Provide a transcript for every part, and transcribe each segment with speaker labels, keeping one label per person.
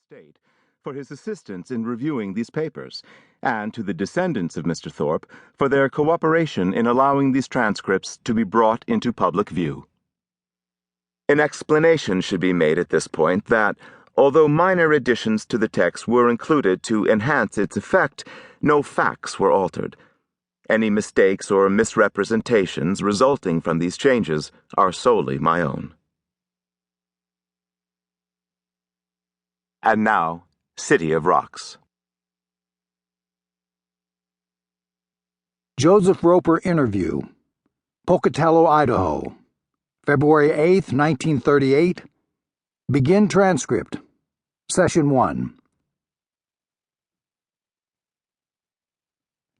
Speaker 1: State for his assistance in reviewing these papers, and to the descendants of Mr. Thorpe for their cooperation in allowing these transcripts to be brought into public view. An explanation should be made at this point that, although minor additions to the text were included to enhance its effect, no facts were altered. Any mistakes or misrepresentations resulting from these changes are solely my own. And now, City of Rocks.
Speaker 2: Joseph Roper interview. Pocatello, Idaho. February 8, 1938. Begin transcript. Session 1.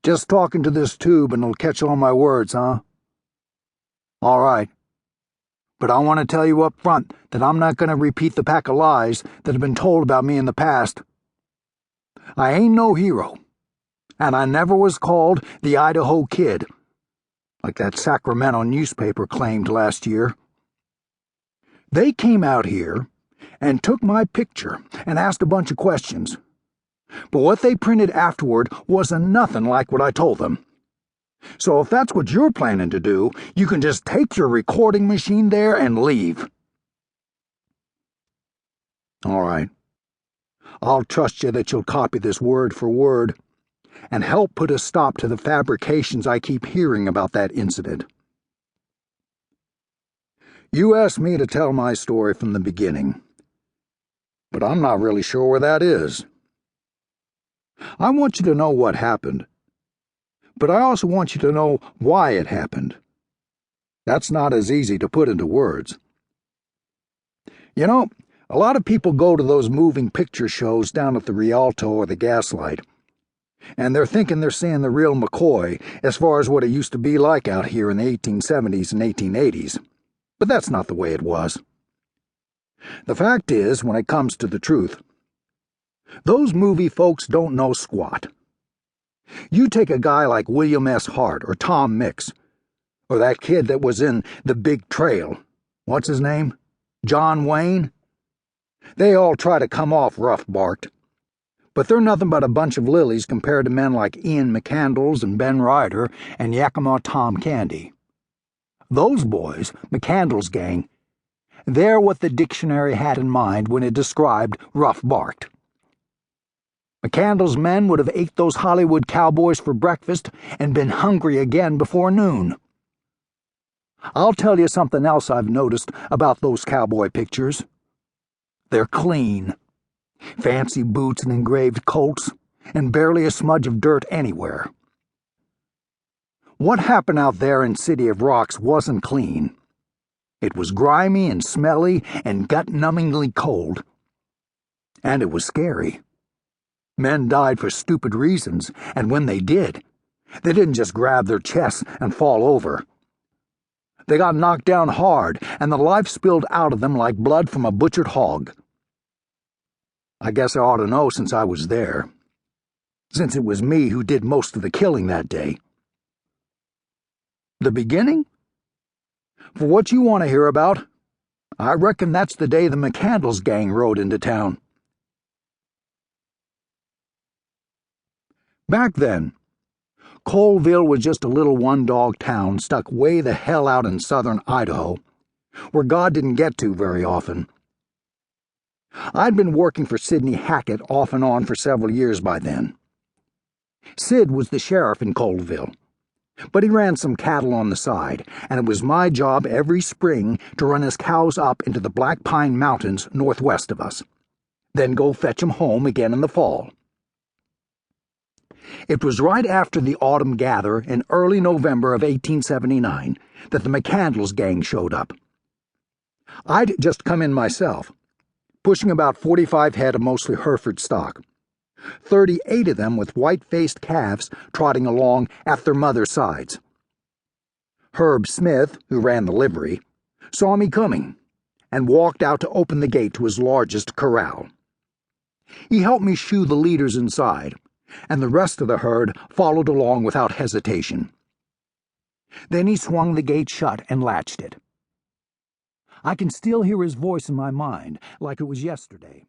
Speaker 2: Just talking to this tube and it'll catch all my words, huh? All right. But I want to tell you up front that I'm not going to repeat the pack of lies that have been told about me in the past. I ain't no hero, and I never was called the Idaho Kid, like that Sacramento newspaper claimed last year. They came out here and took my picture and asked a bunch of questions, but what they printed afterward wasn't nothing like what I told them. So if that's what you're planning to do, you can just take your recording machine there and leave. All right. I'll trust you that you'll copy this word for word and help put a stop to the fabrications I keep hearing about that incident. You asked me to tell my story from the beginning, but I'm not really sure where that is. I want you to know what happened, but I also want you to know why it happened. That's not as easy to put into words. You know, a lot of people go to those moving picture shows down at the Rialto or the Gaslight, and they're thinking they're seeing the real McCoy as far as what it used to be like out here in the 1870s and 1880s. But that's not the way it was. The fact is, when it comes to the truth, those movie folks don't know squat. You take a guy like William S. Hart or Tom Mix, or that kid that was in The Big Trail. What's his name? John Wayne? They all try to come off rough-barked, but they're nothing but a bunch of lilies compared to men like Ian McCandles and Ben Ryder and Yakima Tom Candy. Those boys, McCandles' gang, they're what the dictionary had in mind when it described rough-barked. McCandles' men would have ate those Hollywood cowboys for breakfast and been hungry again before noon. I'll tell you something else I've noticed about those cowboy pictures. They're clean. Fancy boots and engraved colts, and barely a smudge of dirt anywhere. What happened out there in City of Rocks wasn't clean. It was grimy and smelly and gut-numbingly cold. And it was scary. Men died for stupid reasons, and when they did, they didn't just grab their chests and fall over. They got knocked down hard, and the life spilled out of them like blood from a butchered hog. I guess I ought to know since I was there, since it was me who did most of the killing that day. The beginning? For what you want to hear about, I reckon that's the day the McCandles gang rode into town. Back then, Coalville was just a little one-dog town stuck way the hell out in southern Idaho, where God didn't get to very often. I'd been working for Sheriff Hackett off and on for several years by then. Sid was the sheriff in Coalville, but he ran some cattle on the side, and it was my job every spring to run his cows up into the Black Pine Mountains northwest of us, then go fetch 'em home again in the fall. It was right after the autumn gather in early November of 1879 that the McCandles gang showed up. I'd just come in myself, pushing about 45 head of mostly Hereford stock, 38 of them with white-faced calves trotting along at their mother's sides. Herb Smith, who ran the livery, saw me coming and walked out to open the gate to his largest corral. He helped me shoo the leaders inside, and the rest of the herd followed along without hesitation. Then he swung the gate shut and latched it. I can still hear his voice in my mind, like it was yesterday.